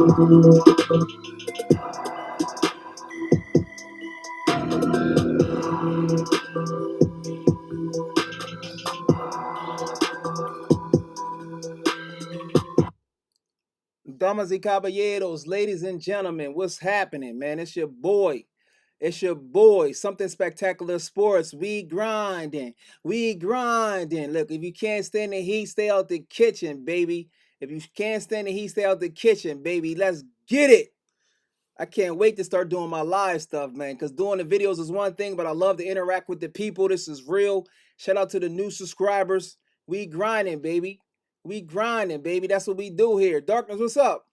Damas y caballeros, ladies and gentlemen, what's happening, man? It's your boy. It's your boy, Something Spectacular Sports. We grinding. We grinding. Look, if you can't stand the heat, stay out the kitchen, baby. If you can't stand the heat, stay out the kitchen, baby. Let's get it. I can't wait to start doing my live stuff, man, because doing the videos is one thing, but I love to interact with the people. This is real. Shout out to the new subscribers. We grinding, baby. We grinding, baby. That's what we do here. Darkness, what's up?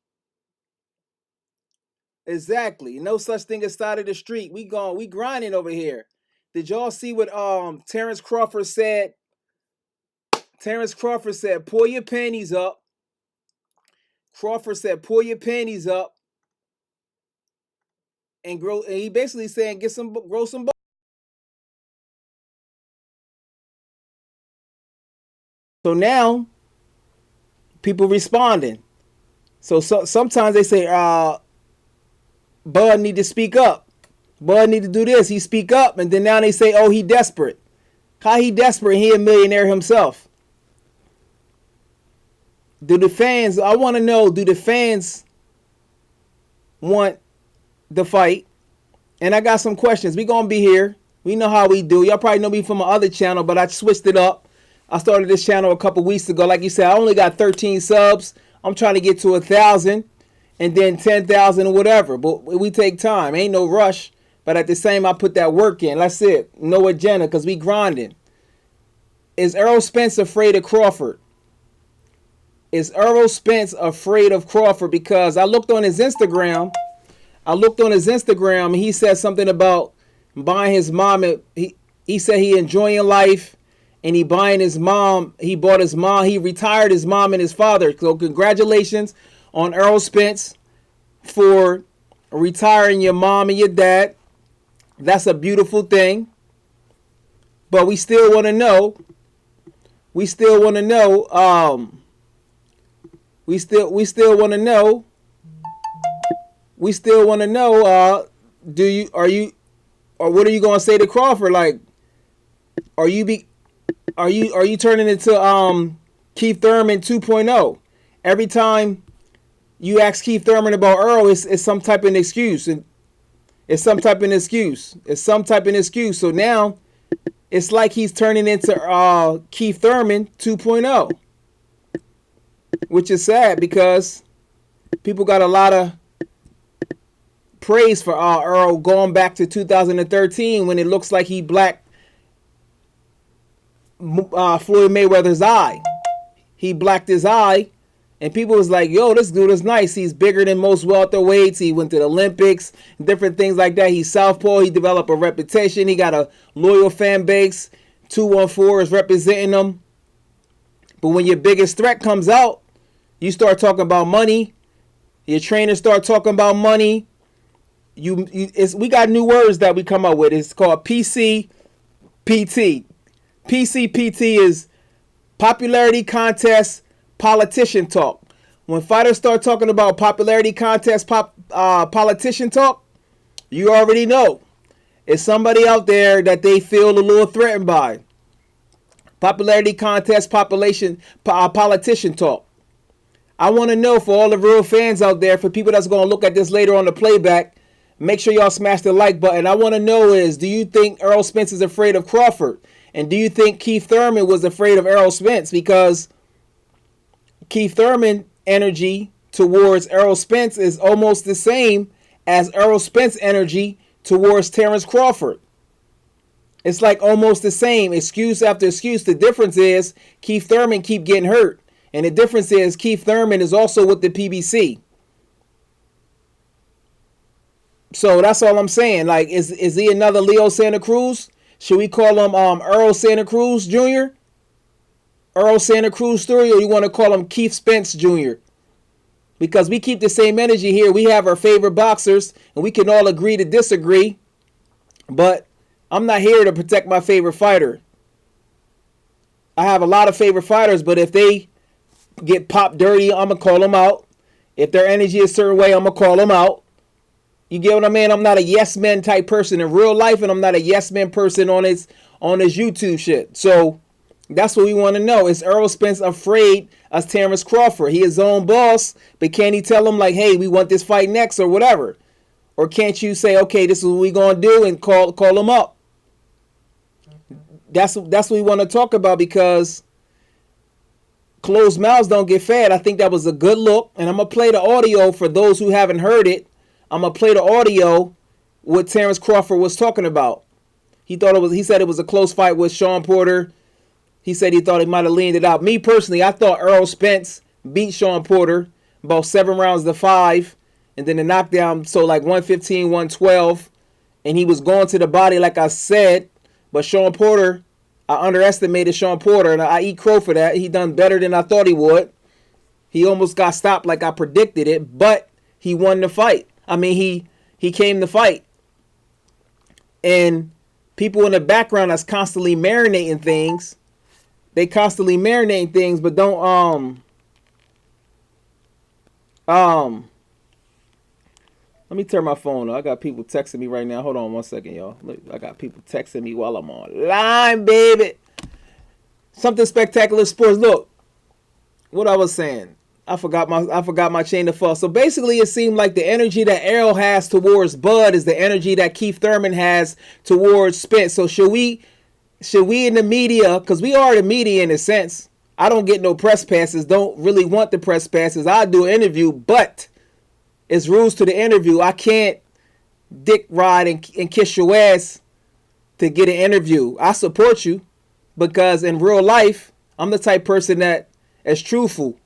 Exactly. No such thing as side of the street. We grinding over here. Did y'all see what Terence Crawford said? Terence Crawford said, pull your panties up. Crawford said, pull your panties up and grow. And he basically saying, grow some. So now, people responding. So sometimes they say, Bud need to speak up. Bud need to do this. He speak up, and then now they say, oh, he desperate. How he desperate? He a millionaire himself. Do the fans? I want to know. Do the fans want the fight? And I got some questions. We gonna be here. We know how we do. Y'all probably know me from my other channel, but I switched it up. I started this channel a couple weeks ago. Like you said, I only got 13 subs. I'm trying to get to 1,000 and then 10,000 or whatever. But we take time. Ain't no rush. But at the same, I put that work in. That's it. No agenda because we grinding. Is Errol Spence afraid of Crawford? Is Errol Spence afraid of Crawford? Because I looked on his Instagram. And he said something about buying his mom. He said he enjoying life. And he bought his mom. He retired his mom and his father. So congratulations on Errol Spence for retiring your mom and your dad. That's a beautiful thing. But we still want to know. We still want to know. What are you going to say to Crawford? Like, are you turning into Keith Thurman 2.0? Every time you ask Keith Thurman about Earl, it's some type of excuse. It's some type of excuse. So now it's like he's turning into Keith Thurman 2.0, which is sad because people got a lot of praise for Earl going back to 2013 when it looks like he blacked Floyd Mayweather's eye. He blacked his eye, and people was like, yo, this dude is nice. He's bigger than most welterweights. He went to the Olympics, different things like that. He's southpaw. He developed a reputation. He got a loyal fan base. 214 is representing him. But when your biggest threat comes out, you start talking about money. Your trainers start talking about money. We got new words that we come up with. It's called PCPT. PCPT is popularity contest politician talk. When fighters start talking about popularity contest politician talk, you already know it's somebody out there that they feel a little threatened by. Popularity contest politician talk. I want to know for all the real fans out there, for people that's going to look at this later on the playback, make sure y'all smash the like button. I want to know do you think Errol Spence is afraid of Crawford? And do you think Keith Thurman was afraid of Errol Spence? Because Keith Thurman energy towards Errol Spence is almost the same as Errol Spence energy towards Terence Crawford. It's like almost the same, excuse after excuse. The difference is Keith Thurman keep getting hurt. And the difference is Keith Thurman is also with the PBC. So that's all I'm saying. Like, is he another Leo Santa Cruz? Should we call him Earl Santa Cruz Jr.? Earl Santa Cruz story, or you want to call him Keith Spence Jr.? Because we keep the same energy here. We have our favorite boxers, and we can all agree to disagree. But I'm not here to protect my favorite fighter. I have a lot of favorite fighters, but if they get popped dirty, I'm going to call them out. If their energy is a certain way, I'm going to call them out. You get what I mean? I'm not a yes man type person in real life, and I'm not a yes man person on his YouTube shit. So that's what we want to know. Is Errol Spence afraid of Terence Crawford? He is his own boss, but can he tell him like, hey, we want this fight next or whatever? Or can't you say, okay, this is what we gonna do and call him up? That's what we want to talk about, because closed mouths don't get fed. I think that was a good look, and I'm gonna play the audio for those who haven't heard it. I'm gonna play the audio what Terence Crawford was talking about. He said it was a close fight with Sean Porter. He said he thought he might have leaned it out. Me personally, I thought Errol Spence beat Sean Porter about 7 rounds to 5, and then the knockdown, so like 115, 112, and he was going to the body like I said. But Sean Porter, I underestimated Sean Porter, and I eat crow for that. He done better than I thought he would. He almost got stopped like I predicted it, but he won the fight. I mean, he came to fight. And people in the background that's constantly marinating things. They constantly marinating things, but don't let me turn my phone on. I got people texting me right now. Hold on 1 second, y'all. I got people texting me while I'm online, baby. Something Spectacular Sports. Look, what I was saying. I forgot my chain of thought. So basically, it seemed like the energy that Errol has towards Bud is the energy that Keith Thurman has towards Spence. So should we in the media, because we are the media in a sense. I don't get no press passes. Don't really want the press passes. I do an interview, but it's rules to the interview. I can't dick ride and kiss your ass to get an interview. I support you because in real life, I'm the type person that is truthful.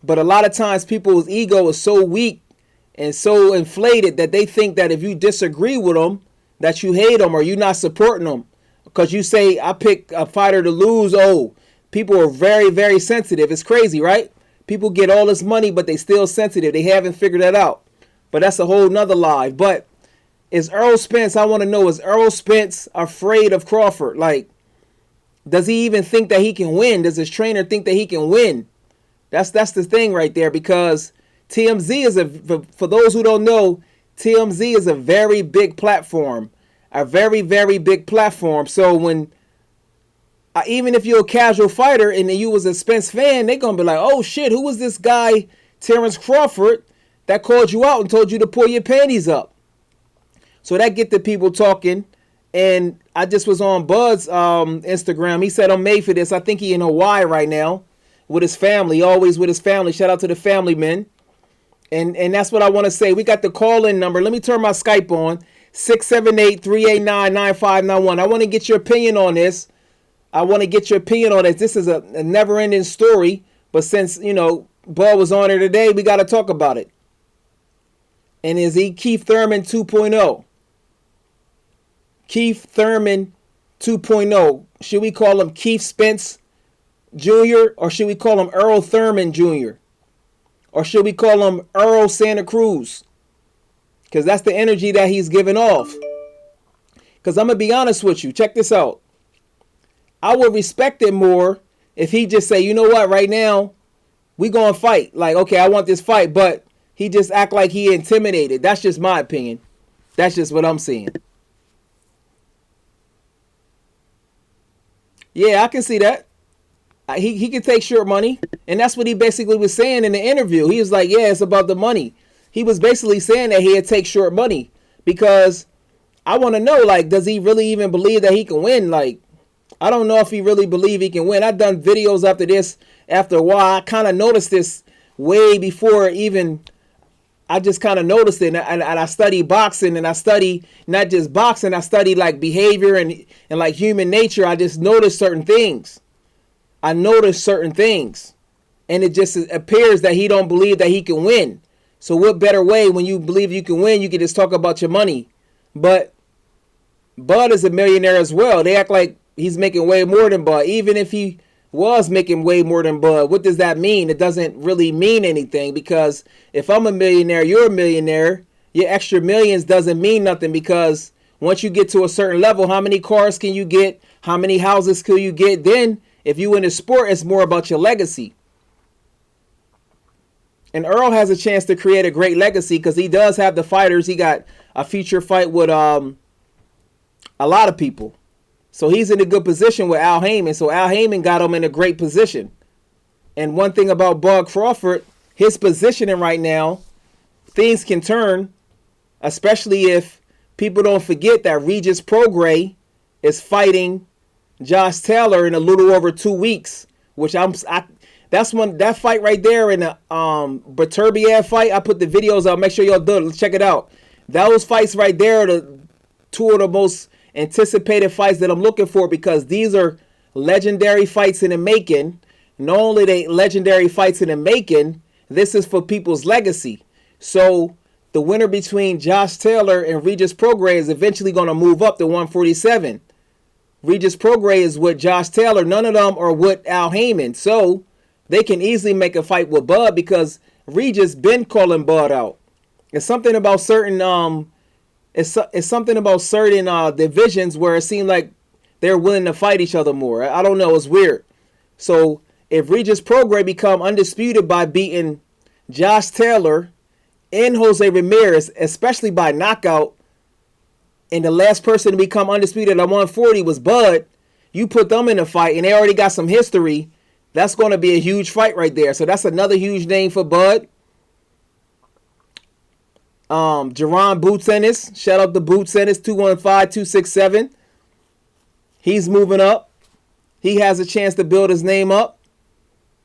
But a lot of times people's ego is so weak and so inflated that they think that if you disagree with them, that you hate them or you're not supporting them. Because you say, I pick a fighter to lose. Oh, people are very, very sensitive. It's crazy, right? People get all this money, but they still sensitive. They haven't figured that out. But that's a whole nother lie. But is Errol Spence, I want to know, is Errol Spence afraid of Crawford? Like, does he even think that he can win? Does his trainer think that he can win? That's the thing right there, because TMZ is for those who don't know, TMZ is a very big platform. A very, very big platform. So when even if you're a casual fighter and you was a Spence fan, they're going to be like, oh shit, who was this guy, Terence Crawford, that called you out and told you to pull your panties up? So that get the people talking. And I just was on Bud's Instagram. He said, I'm made for this. I think he in Hawaii right now with his family, always with his family. Shout out to the family, men. And that's what I want to say. We got the call-in number. Let me turn my Skype on. 678-389-9591. I want to get your opinion on this. This is a never-ending story. But since, Bud was on here today, we got to talk about it. And is he Keith Thurman 2.0? Keith Thurman 2.0. Should we call him Keith Spence Jr. or should we call him Errol Thurman Jr.? Or should we call him Earl Santa Cruz? Because that's the energy that he's giving off. Because I'm going to be honest with you. Check this out. I would respect it more if he just say, you know what, right now, we going to fight. Like, okay, I want this fight. But he just act like he intimidated. That's just my opinion. That's just what I'm seeing. Yeah, I can see that. He can take short money. And that's what he basically was saying in the interview. He was like, yeah, it's about the money. He was basically saying that he'd take short money. Because I want to know, like, does he really even believe that he can win? Like, I don't know if he really believe he can win. I've done videos after this. After a while, I kind of noticed this way before even I just kind of noticed it. And I study boxing, and I study not just boxing. I study like behavior and like human nature. I just noticed certain things. And it just appears that he don't believe that he can win. So what better way when you believe you can win, you can just talk about your money. But Bud is a millionaire as well. They act like he's making way more than Bud. Even if he was making way more than Bud, what does that mean? It doesn't really mean anything, because if I'm a millionaire, you're a millionaire, your extra millions doesn't mean nothing, because once you get to a certain level, how many cars can you get? How many houses can you get? Then if you in a sport, it's more about your legacy. And Earl has a chance to create a great legacy because he does have the fighters. He got a future fight with a lot of people. So he's in a good position with Al Heyman. So Al Heyman got him in a great position. And one thing about Bud Crawford, his positioning right now, things can turn, especially if people don't forget that Regis Prograis is fighting Josh Taylor in a little over 2 weeks, which that's one, that fight right there in the Beterbiev fight. I put the videos out. Make sure y'all do it. Let's check it out. Those fights right there are the two of the most anticipated fights that I'm looking for because these are legendary fights in the making. Not only they legendary fights in the making, this is for people's legacy. So the winner between Josh Taylor and Regis Prograis is eventually going to move up to 147. Regis Prograis is with Josh Taylor. None of them are with Al Heyman. So they can easily make a fight with Bud because Regis been calling Bud out. It's something about certain it's something about certain divisions where it seems like they're willing to fight each other more. I don't know. It's weird. So if Regis Prograis become undisputed by beating Josh Taylor and Jose Ramirez, especially by knockout, and the last person to become undisputed at 140 was Bud, you put them in a fight and they already got some history, that's going to be a huge fight right there. So that's another huge name for Bud. Jerron Boots Ennis. Shout out to Boots Ennis, 215-267. He's moving up. He has a chance to build his name up.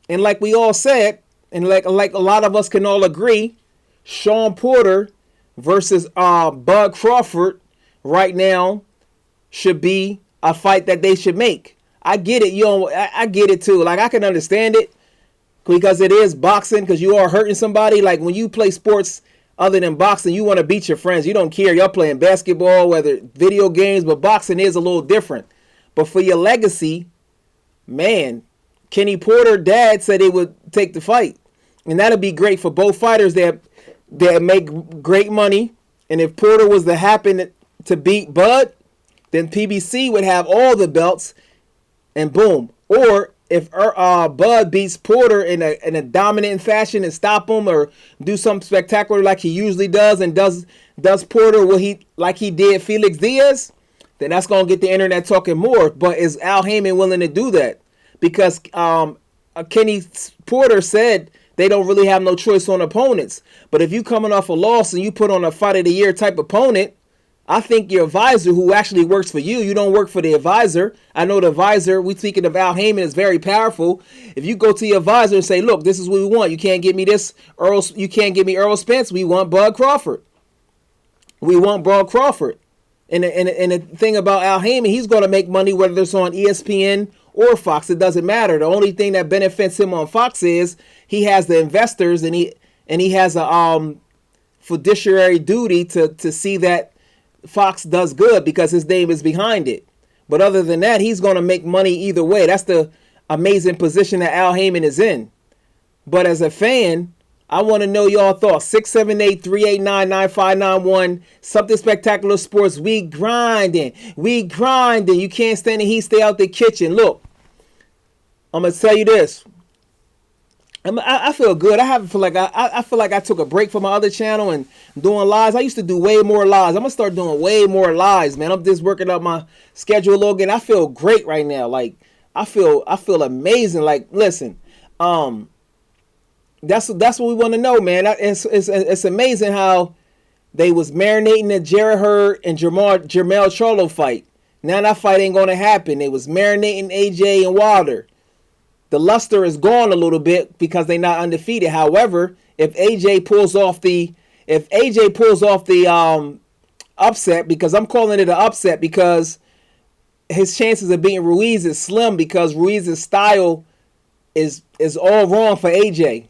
And like we all said, and like a lot of us can all agree, Sean Porter versus Bud Crawford right now should be a fight that they should make. I get it. I get it too. Like I can understand it because it is boxing, because you are hurting somebody. Like when you play sports other than boxing, you want to beat your friends. You don't care. Y'all playing basketball, whether video games, but boxing is a little different. But for your legacy, man, Kenny Porter dad said he would take the fight. And that'd be great for both fighters that make great money. And if Porter was to happen to beat Bud, then PBC would have all the belts and boom. Or if Bud beats Porter in a dominant fashion and stop him or do something spectacular like he usually does and does Porter like he did Felix Diaz, then that's going to get the internet talking more. But is Al Heyman willing to do that? Because Kenny Porter said they don't really have no choice on opponents. But if you coming off a loss and you put on a fight of the year type opponent, I think your advisor who actually works for you, you don't work for the advisor. I know the advisor, we speaking of Al Heyman, is very powerful. If you go to your advisor and say, look, this is what we want. You can't give me this, you can't give me Errol Spence. We want Bud Crawford. We want Bud Crawford. And the thing about Al Heyman, he's going to make money whether it's on ESPN or Fox. It doesn't matter. The only thing that benefits him on Fox is he has the investors and he has a fiduciary duty to see that Fox does good because his name is behind it. But other than that, he's going to make money either way. That's the amazing position that Al Heyman is in. But as a fan, I want to know y'all thoughts. 678-389-9591. Something Spectacular Sports. We grinding. We grinding. You can't stand the heat. Stay out the kitchen. Look, I'm going to tell you this. I feel good. I feel like I took a break from my other channel and doing lives. I used to do way more lives. I'm gonna start doing way more lives, man. I'm just working up my schedule a little bit. I feel great right now. Like I feel amazing. Like listen, that's what we want to know, man. It's amazing how they was marinating the Jarrett Hurd and Jermell Charlo fight. Now that fight ain't gonna happen. They was marinating AJ and Wilder. The luster is gone a little bit because they're not undefeated. However, if AJ pulls off the upset, because I'm calling it an upset because his chances of beating Ruiz is slim because Ruiz's style is all wrong for AJ.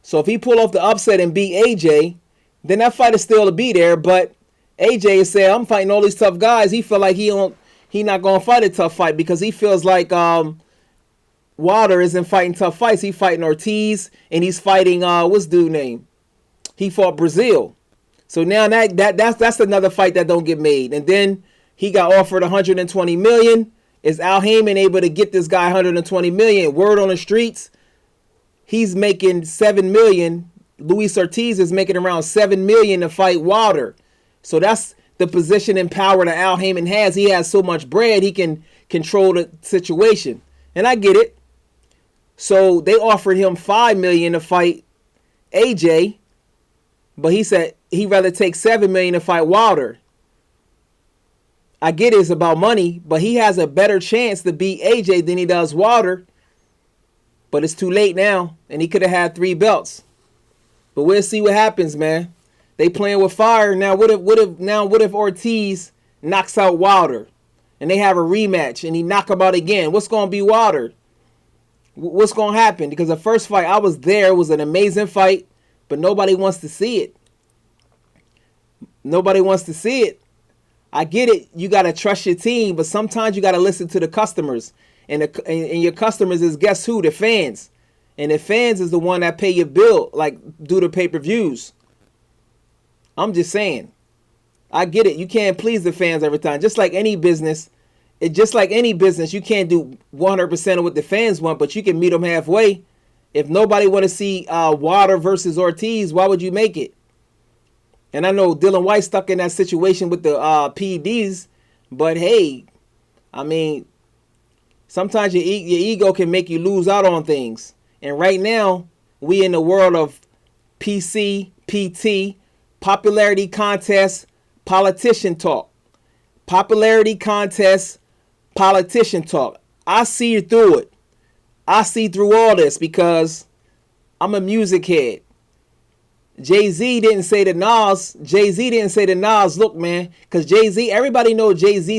So if he pull off the upset and beat AJ, then that fight is still to be there. But AJ is saying, I'm fighting all these tough guys. He feel like he not gonna fight a tough fight because he feels like Wilder isn't fighting tough fights. He's fighting Ortiz and he's fighting what's dude name? He fought Brazil. So now that's another fight that don't get made. And then he got offered $120 million. Is Al Heyman able to get this guy $120 million? Word on the streets, he's making $7 million Luis Ortiz is making around $7 million to fight Wilder. So that's the position and power that Al Heyman has. He has so much bread, he can control the situation. And I get it. So they offered him $5 million to fight AJ, but he said he'd rather take $7 million to fight Wilder. I get it's about money, but he has a better chance to beat AJ than he does Wilder. But it's too late now, and he could have had 3 belts. But we'll see what happens, man. They playing with fire now. What if Ortiz knocks out Wilder, and they have a rematch, and he knock him out again? What's gonna be Wilder? What's gonna happen? Because the first fight I was there, it was an amazing fight, but nobody wants to see it. Nobody wants to see it. I get it. You gotta trust your team, but sometimes you gotta listen to the customers, and your customers is, guess who? The fans. And the fans is the one that pay your bill, like do the pay-per-views. I'm just saying. I get it. You can't please the fans every time. Just like any business, you can't do 100% of what the fans want, but you can meet them halfway. If nobody want to see Wilder versus Ortiz, why would you make it? And I know Dylan White stuck in that situation with the PEDs, but hey, I mean, sometimes your ego can make you lose out on things. And right now, we in the world of PC, PT, popularity contest, politician talk. Popularity contest, politician talk. I see through it. I see through all this because I'm a music head. Jay-Z didn't say to Nas, look, man, because Jay-Z, everybody knows Jay-Z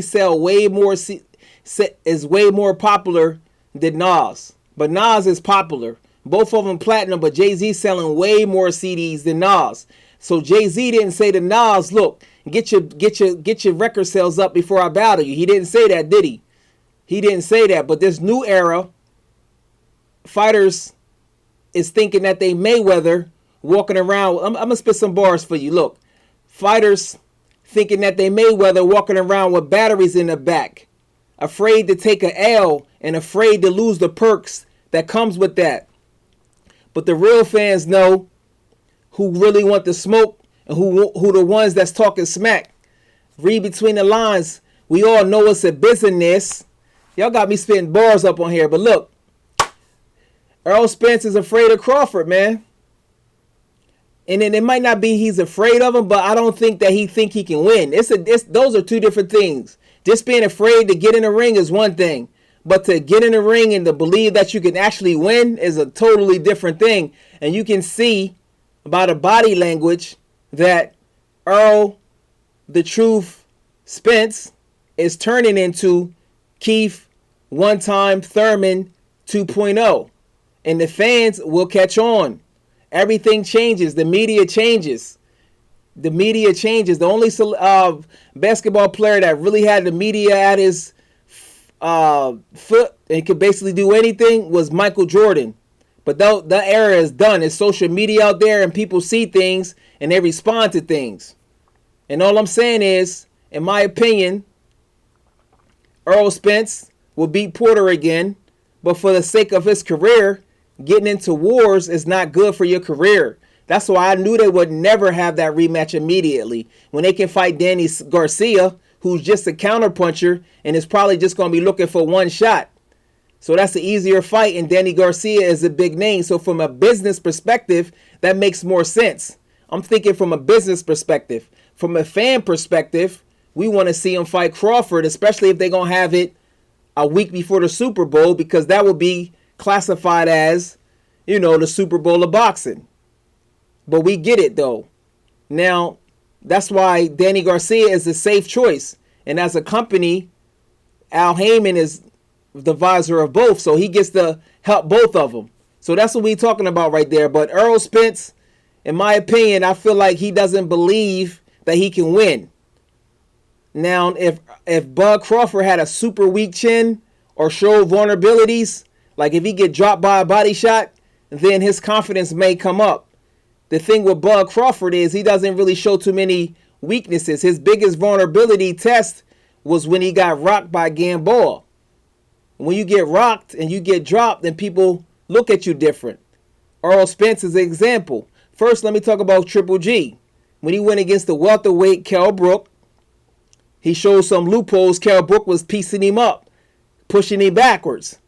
is way more popular than Nas. But Nas is popular. Both of them platinum, but Jay-Z selling way more CDs than Nas. So Jay-Z didn't say to Nas, look, get your record sales up before I battle you. He didn't say that, did he? He didn't say that. But this new era, fighters is thinking that they Mayweather walking around. I'm going to spit some bars for you. Look, fighters thinking that they Mayweather walking around with batteries in the back, afraid to take an L and afraid to lose the perks that comes with that. But the real fans know who really want the smoke and who the ones that's talking smack. Read between the lines. We all know it's a business. Y'all got me spitting bars up on here, but look, Errol Spence is afraid of Crawford, man. And then it might not be he's afraid of him, but I don't think that he can win. Those are two different things. Just being afraid to get in the ring is one thing, but to get in the ring and to believe that you can actually win is a totally different thing. And you can see by the body language that Errol, the Truth Spence, is turning into Keith, one-time Thurman 2.0. And the fans will catch on. Everything changes. The media changes. The media changes. The only basketball player that really had the media at his foot and could basically do anything was Michael Jordan. But that era is done. It's social media out there and people see things and they respond to things. And all I'm saying is, in my opinion, Errol Spence will beat Porter again. But for the sake of his career, getting into wars is not good for your career. That's why I knew they would never have that rematch immediately. When they can fight Danny Garcia, who's just a counterpuncher and is probably just going to be looking for one shot. So that's the easier fight, and Danny Garcia is a big name. So from a business perspective, that makes more sense. I'm thinking from a business perspective. From a fan perspective, we want to see him fight Crawford, especially if they're going to have it a week before the Super Bowl, because that would be classified as, the Super Bowl of boxing. But we get it, though. Now, that's why Danny Garcia is a safe choice. And as a company, Al Heyman is the visor of both, so he gets to help both of them. So that's what we're talking about right there. But Errol Spence, in my opinion, I feel like he doesn't believe that he can win. Now, if Bud Crawford had a super weak chin or showed vulnerabilities, like if he get dropped by a body shot, then his confidence may come up. The thing with Bud Crawford is he doesn't really show too many weaknesses. His biggest vulnerability test was when he got rocked by Gamboa. When you get rocked and you get dropped, then people look at you different. Errol Spence is an example. First, let me talk about Triple G. When he went against the welterweight Kell Brook, he showed some loopholes. Kell Brook was piecing him up, pushing him backwards.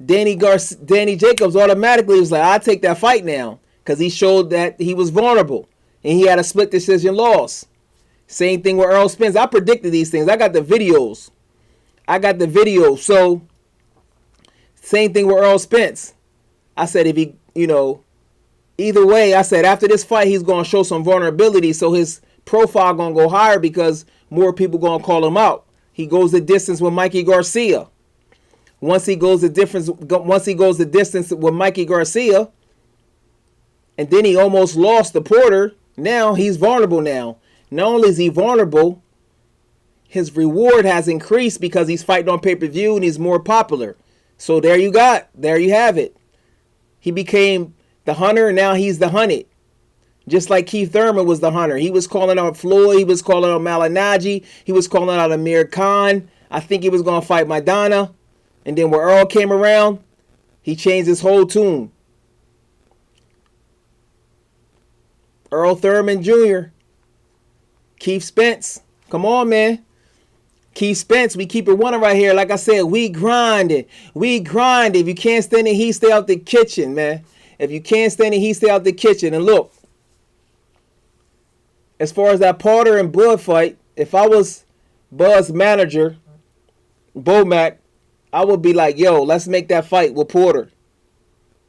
Danny Jacobs automatically was like, I'll take that fight now, because he showed that he was vulnerable, and he had a split decision loss. Same thing with Errol Spence. I predicted these things. I got the videos. So, same thing with Errol Spence. I said if he, either way, I said after this fight, he's going to show some vulnerability, so his profile going to go higher because more people going to call him out. He goes the distance with Mikey Garcia. Once he goes the distance with Mikey Garcia, and then he almost lost to Porter, now he's vulnerable now. Not only is he vulnerable, his reward has increased because he's fighting on pay-per-view and he's more popular. So there you have it. He became the hunter, and now he's the hunted. Just like Keith Thurman was the hunter. He was calling out Floyd, he was calling out Malignaggi, he was calling out Amir Khan. I think he was going to fight Maidana. And then when Earl came around, he changed his whole tune. Earl Thurman Jr., Keith Spence. Come on, man. Keith Spence, we keep it one right here. Like I said, we grind it. If you can't stand the heat, stay out the kitchen, man. If you can't stand the heat, stay out the kitchen. And look, as far as that Porter and Bud fight, if I was Bud's manager, Bomac, I would be like, yo, let's make that fight with Porter.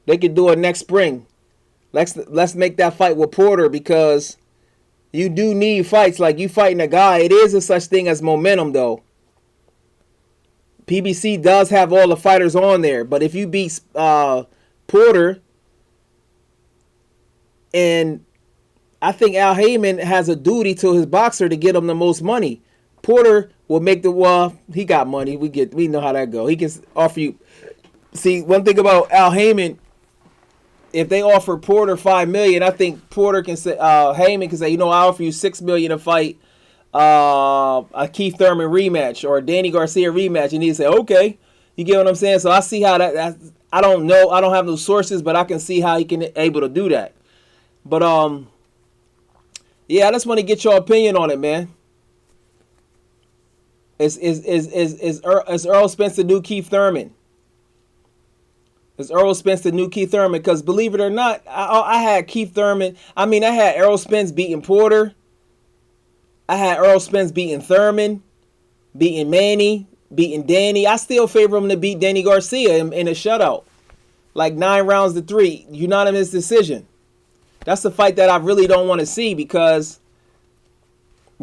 They could do it next spring. Let's make that fight with Porter, because you do need fights. Like, you fighting a guy. It is a such thing as momentum, though. PBC does have all the fighters on there. But if you beat Porter, and I think Al Heyman has a duty to his boxer to get him the most money. Porter will make he got money. We know how that go. He can offer you. See, one thing about Al Heyman, if they offer Porter $5 million, I think Porter can say, Heyman can say, I offer you $6 million to fight a Keith Thurman rematch or a Danny Garcia rematch, and he say, okay. You get what I'm saying? So I see how that. I don't know. I don't have no sources, but I can see how he can able to do that. But yeah, I just want to get your opinion on it, man. Is Errol Spence the new Keith Thurman? Is Errol Spence the new Keith Thurman? Because believe it or not, I had Keith Thurman. I had Errol Spence beating Porter. I had Errol Spence beating Thurman, beating Manny, beating Danny. I still favor him to beat Danny Garcia in a shutout. Like 9-3, unanimous decision. That's the fight that I really don't want to see, because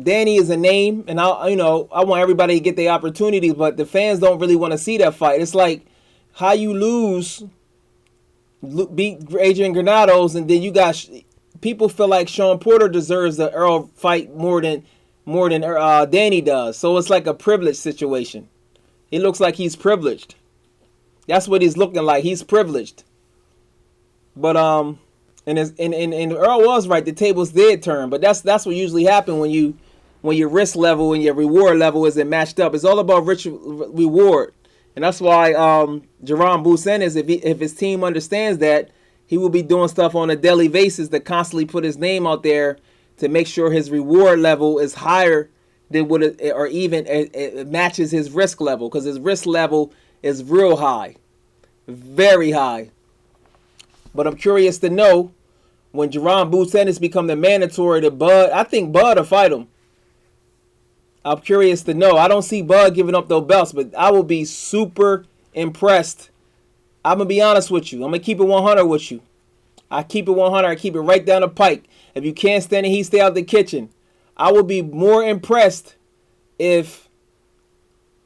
Danny is a name, and I want everybody to get their opportunities, but the fans don't really want to see that fight. It's like how you beat Adrian Granados, and then you got people feel like Sean Porter deserves the Earl fight more than Danny does. So it's like a privileged situation. He looks like he's privileged. That's what he's looking like. He's privileged. But and Earl was right. The tables did turn, but that's what usually happens when your risk level and your reward level isn't matched up. It's all about reward. And that's why Jerron Booth Ennis, if his team understands that, he will be doing stuff on a daily basis to constantly put his name out there to make sure his reward level is higher than what it matches his risk level, because his risk level is real high, very high. But I'm curious to know when Jerron Booth Ennis become the mandatory to Bud. I think Bud will fight him. I'm curious to know. I don't see Bud giving up those belts, but I will be super impressed. I'm going to be honest with you. I'm going to keep it 100 with you. I keep it 100. I keep it right down the pike. If you can't stand it, he stay out the kitchen. I would be more impressed if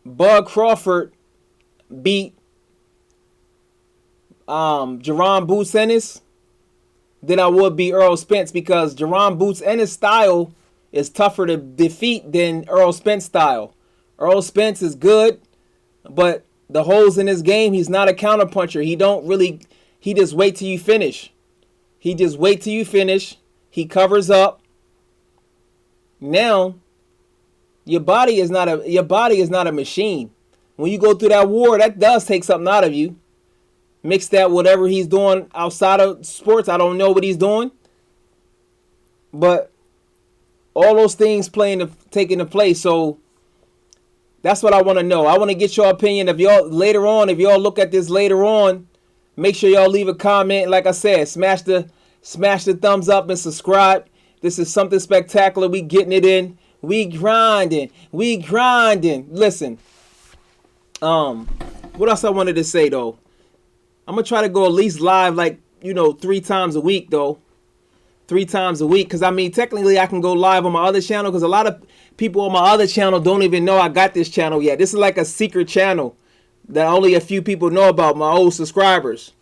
Bud Crawford beat Jerron Booth Ennis than I would be Errol Spence, because Jerron Booth Ennis' style is tougher to defeat than Errol Spence style. Errol Spence is good, but the holes in his game, he's not a counterpuncher. He just wait till you finish. He covers up. Now, your body is not a machine. When you go through that war, that does take something out of you. Mix that whatever he's doing outside of sports. I don't know what he's doing. But all those things taking the place. So that's what I want to know. I want to get your opinion. If y'all look at this later on, make sure y'all leave a comment. Like I said, smash the thumbs up and subscribe. This is Something Spectacular. We getting it in. We grinding. Listen. What else I wanted to say though? I'm gonna try to go at least live 3 times a week though. 3 times a week, because I mean technically I can go live on my other channel, because a lot of people on my other channel don't even know I got this channel yet. This is like a secret channel that only a few people know about, my old subscribers.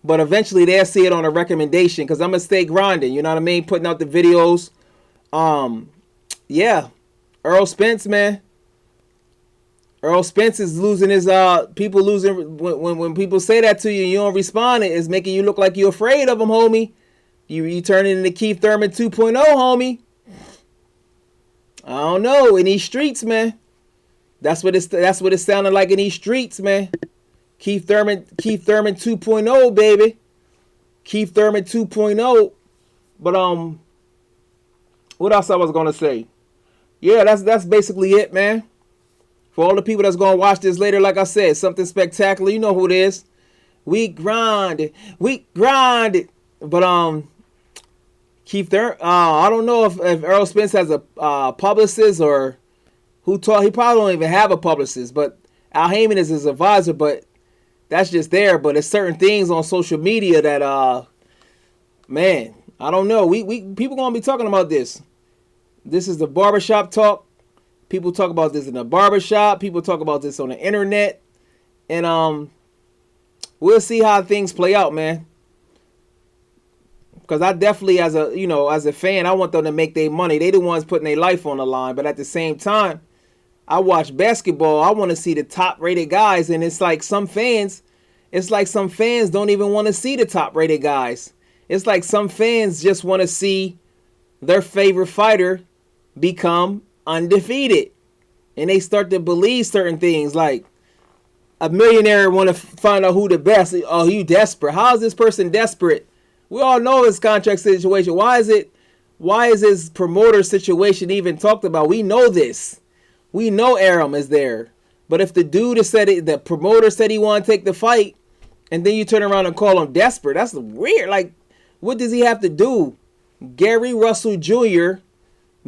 But eventually they'll see it on a recommendation, because I'm gonna stay grinding, you know what I mean, putting out the videos. Yeah, Errol Spence, man. Errol Spence is losing his people losing when people say that to you and you don't respond, it's making you look like you're afraid of them, homie. You turning into Keith Thurman 2.0, homie. I don't know, in these streets, man. That's what it's sounding like in these streets, man. Keith Thurman 2.0, baby. Keith Thurman 2.0. But what else I was gonna say? Yeah, that's basically it, man. For all the people that's gonna watch this later, like I said, Something Spectacular. You know who it is. We grind it. But Keith Thurman, I don't know if Errol Spence has a publicist or who taught. He probably don't even have a publicist. But Al Heyman is his advisor. But that's just there. But there's certain things on social media that man, I don't know. We people gonna be talking about this. This is the barbershop talk. People talk about this in the barbershop. People talk about this on the internet. And we'll see how things play out, man. Because I definitely, as a fan, I want them to make their money. They the ones putting their life on the line. But at the same time, I watch basketball. I want to see the top-rated guys. And it's like some fans don't even want to see the top-rated guys. It's like some fans just want to see their favorite fighter become undefeated. And they start to believe certain things. Like a millionaire want to find out who the best. Oh, you desperate. How is this person desperate? We all know his contract situation. Why is his promoter situation even talked about? We know this. We know Aram is there. But if the the promoter said he wanted to take the fight, and then you turn around and call him desperate, that's weird. Like, what does he have to do? Gary Russell Jr.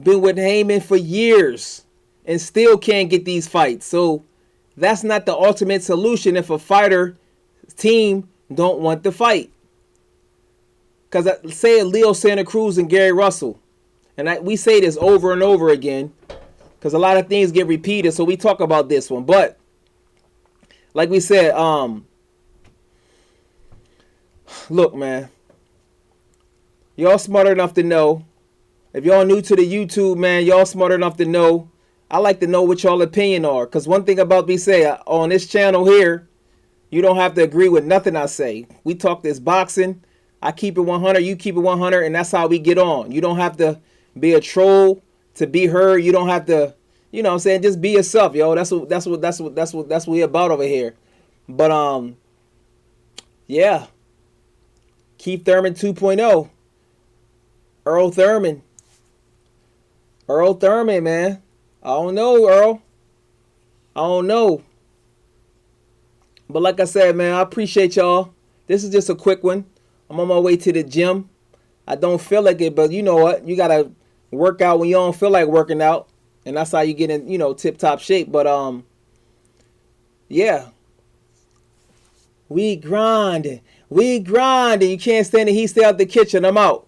been with Heyman for years and still can't get these fights. So that's not the ultimate solution if a fighter team don't want the fight. Because say Leo Santa Cruz and Gary Russell. And we say this over and over again. Because a lot of things get repeated. So we talk about this one. But like we said, look, man. Y'all smart enough to know. If y'all new to the YouTube, man, y'all smart enough to know. I like to know what y'all opinion are. Because one thing about me say, on this channel here, you don't have to agree with nothing I say. We talk this boxing. I keep it 100, you keep it 100, and that's how we get on. You don't have to be a troll to be heard. You don't have to, you know what I'm saying, just be yourself, yo. That's what we about over here. But yeah. Keith Thurman 2.0. Earl Thurman. Earl Thurman, man. I don't know, Earl. I don't know. But like I said, man, I appreciate y'all. This is just a quick one. I'm on my way to the gym. I don't feel like it, but you know what? You got to work out when you don't feel like working out. And that's how you get in, tip-top shape. But, yeah. We grinding. You can't stand the heat. Stay out the kitchen. I'm out.